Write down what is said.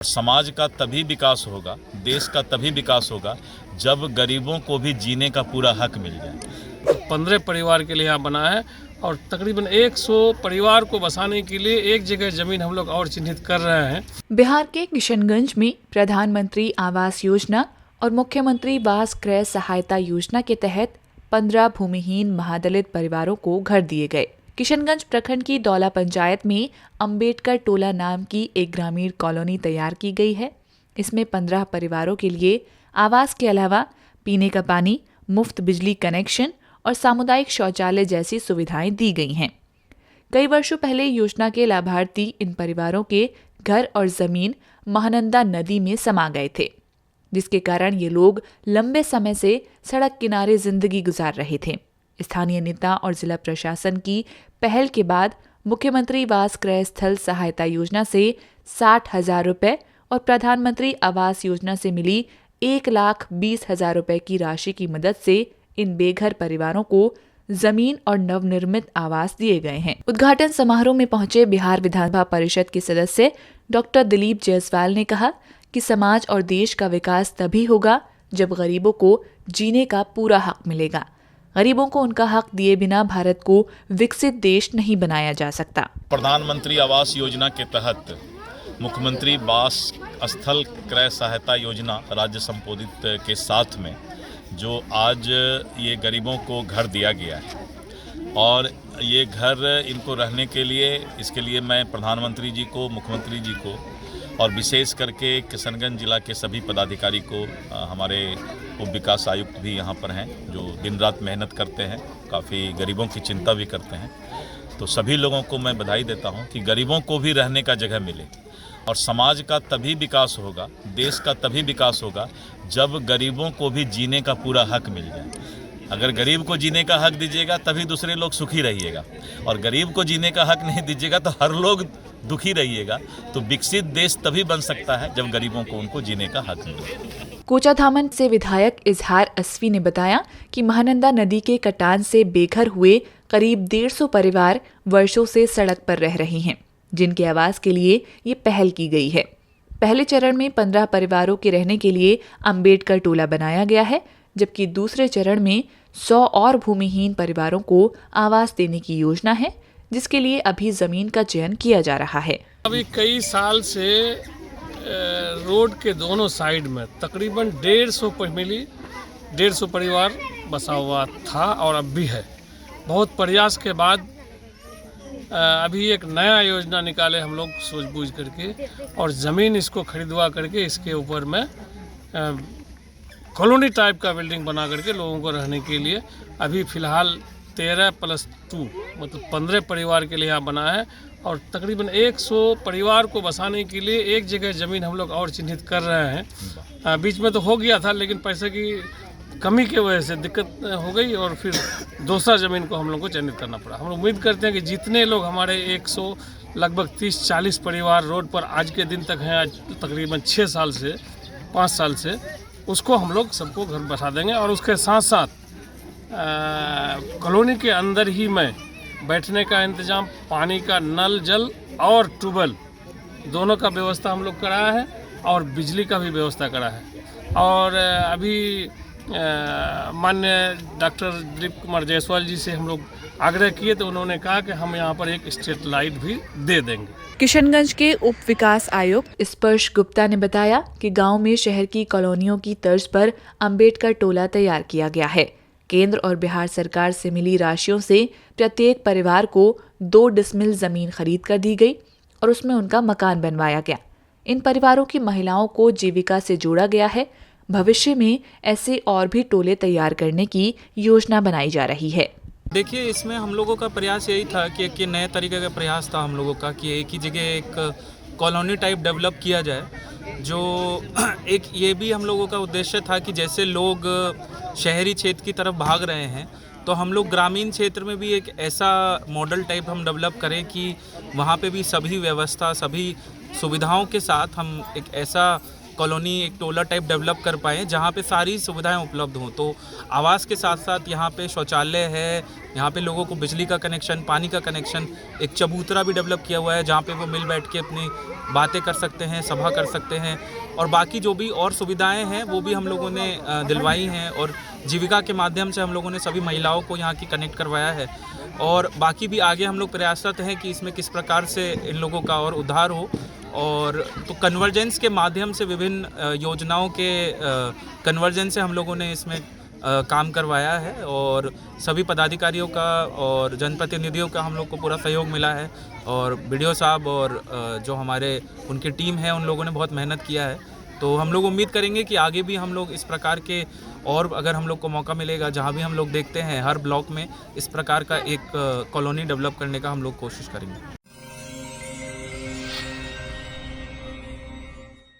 समाज का तभी विकास होगा, देश का तभी विकास होगा जब गरीबों को भी जीने का पूरा हक मिल जाए। 15 परिवार के लिए यहाँ बना है और तकरीबन 100 परिवार को बसाने के लिए एक जगह जमीन हम लोग और चिन्हित कर रहे हैं। बिहार के किशनगंज में प्रधानमंत्री आवास योजना और मुख्यमंत्री वास क्रय सहायता योजना के तहत 15 भूमिहीन महादलित परिवारों को घर दिए गए। किशनगंज प्रखंड की दौला पंचायत में अंबेडकर टोला नाम की एक ग्रामीण कॉलोनी तैयार की गई है। इसमें 15 परिवारों के लिए आवास के अलावा पीने का पानी, मुफ्त बिजली कनेक्शन और सामुदायिक शौचालय जैसी सुविधाएं दी गई हैं। कई वर्षों पहले योजना के लाभार्थी इन परिवारों के घर और जमीन महानंदा नदी में समा गए थे, जिसके कारण ये लोग लंबे समय से सड़क किनारे जिंदगी गुजार रहे थे। स्थानीय नेता और जिला प्रशासन की पहल के बाद मुख्यमंत्री वास क्रय स्थल सहायता योजना से 60,000 रुपए और प्रधानमंत्री आवास योजना से मिली 1,20,000 रुपए की राशि की मदद से इन बेघर परिवारों को जमीन और नवनिर्मित आवास दिए गए हैं। उद्घाटन समारोह में पहुंचे बिहार विधानसभा परिषद के सदस्य डॉक्टर दिलीप जायसवाल ने कहा कि समाज और देश का विकास तभी होगा जब गरीबों को जीने का पूरा हक मिलेगा। गरीबों को उनका हक दिए बिना भारत को विकसित देश नहीं बनाया जा सकता। प्रधानमंत्री आवास योजना के तहत मुख्यमंत्री वास स्थल क्रय सहायता योजना राज्य संबोधित के साथ में जो आज ये गरीबों को घर दिया गया है और ये घर इनको रहने के लिए, इसके लिए मैं प्रधानमंत्री जी को, मुख्यमंत्री जी को और विशेष करके किशनगंज जिला के सभी पदाधिकारी को, हमारे उप विकास आयुक्त भी यहाँ पर हैं जो दिन रात मेहनत करते हैं, काफ़ी गरीबों की चिंता भी करते हैं, तो सभी लोगों को मैं बधाई देता हूँ कि गरीबों को भी रहने का जगह मिले। और समाज का तभी विकास होगा, देश का तभी विकास होगा जब गरीबों को भी जीने का पूरा हक मिल जाए। अगर गरीब को जीने का हक दीजिएगा तभी दूसरे लोग सुखी रहिएगा, और गरीब को जीने का हक नहीं दीजिएगा तो हर लोग दुखी रहिएगा। तो विकसित देश तभी बन सकता है जब गरीबों को उनको जीने का हक मिले। कोचाधामन से विधायक इजहार अस्वी ने बताया कि महानंदा नदी के कटान से बेघर हुए करीब 150 परिवार वर्षों से सड़क पर रह रहे हैं, जिनके आवास के लिए ये पहल की गई है। पहले चरण में 15 परिवारों के रहने के लिए अंबेडकर टोला बनाया गया है, जबकि दूसरे चरण में 100 और भूमिहीन परिवारों को आवास देने की योजना है, जिसके लिए अभी जमीन का चयन किया जा रहा है। अभी कई साल से रोड के दोनों साइड में तकरीबन 150 फैमिली, 150 परिवार बसा हुआ था और अब भी है। बहुत प्रयास के बाद अभी एक नया योजना निकाले हम लोग सूझबूझ करके, और ज़मीन इसको खरीदवा करके इसके ऊपर में कॉलोनी टाइप का बिल्डिंग बना करके लोगों को रहने के लिए अभी फ़िलहाल 13+2 मतलब 15 परिवार के लिए यहाँ बना है और तकरीबन 100 परिवार को बसाने के लिए एक जगह ज़मीन हम लोग और चिन्हित कर रहे हैं। बीच में तो हो गया था, लेकिन पैसे की कमी की वजह से दिक्कत हो गई और फिर दूसरा ज़मीन को हम लोग को चयनित करना पड़ा। हम उम्मीद करते हैं कि जितने लोग हमारे 100 लगभग 30-40 परिवार रोड पर आज के दिन तक हैं, आज तकरीबन 6 साल से 5 साल से, उसको हम लोग सबको घर बसा देंगे। और उसके साथ साथ कॉलोनी के अंदर ही में बैठने का इंतज़ाम, पानी का नल जल और ट्यूबवेल दोनों का व्यवस्था हम लोग कराया है और बिजली का भी व्यवस्था करा है। और अभी माननीय डॉक्टर दिलीप कुमार जायसवाल जी से हम लोग आग्रह किए तो उन्होंने कहा कि हम यहाँ पर एक स्ट्रीट लाइट भी दे देंगे। किशनगंज के उप विकास आयुक्त स्पर्श गुप्ता ने बताया कि गांव में शहर की कॉलोनियों की तर्ज पर अंबेडकर टोला तैयार किया गया है। केंद्र और बिहार सरकार से मिली राशियों से प्रत्येक परिवार को 2 डिसमिल जमीन खरीद कर दी गई और उसमें उनका मकान बनवाया गया। इन परिवारों की महिलाओं को जीविका से जोड़ा गया है। भविष्य में ऐसे और भी टोले तैयार करने की योजना बनाई जा रही है। देखिए, इसमें हम लोगों का प्रयास यही था कि एक नए तरीके का प्रयास था हम लोगों का कि एक ही जगह एक कॉलोनी टाइप डेवलप किया जाए, जो एक ये भी हम लोगों का उद्देश्य था कि जैसे लोग शहरी क्षेत्र की तरफ भाग रहे हैं तो हम लोग ग्रामीण क्षेत्र में भी एक ऐसा मॉडल टाइप हम डेवलप करें कि वहाँ पे भी सभी व्यवस्था, सभी सुविधाओं के साथ हम एक ऐसा कॉलोनी एक टोला टाइप डेवलप कर पाएँ जहाँ पे सारी सुविधाएं उपलब्ध हों। तो आवास के साथ साथ यहाँ पे शौचालय है, यहाँ पे लोगों को बिजली का कनेक्शन, पानी का कनेक्शन, एक चबूतरा भी डेवलप किया हुआ है जहाँ पे वो मिल बैठ के अपनी बातें कर सकते हैं, सभा कर सकते हैं, और बाकी जो भी और सुविधाएं हैं वो भी हम लोगों ने दिलवाई हैं। और जीविका के माध्यम से हम लोगों ने सभी महिलाओं को यहाँ की कनेक्ट करवाया है। और बाकी भी आगे हम लोग प्रयासरत हैं कि इसमें किस प्रकार से इन लोगों का और उद्धार हो। और तो कन्वर्जेंस के माध्यम से विभिन्न योजनाओं के कन्वर्जेंस से हम लोगों ने इसमें काम करवाया है, और सभी पदाधिकारियों का और जनप्रतिनिधियों का हम लोग को पूरा सहयोग मिला है। और बीडीओ साहब और जो हमारे उनकी टीम है उन लोगों ने बहुत मेहनत किया है। तो हम लोग उम्मीद करेंगे कि आगे भी हम लोग इस प्रकार के, और अगर हम लोग को मौका मिलेगा जहाँ भी हम लोग देखते हैं हर ब्लॉक में इस प्रकार का एक कॉलोनी डेवलप करने का हम लोग कोशिश करेंगे।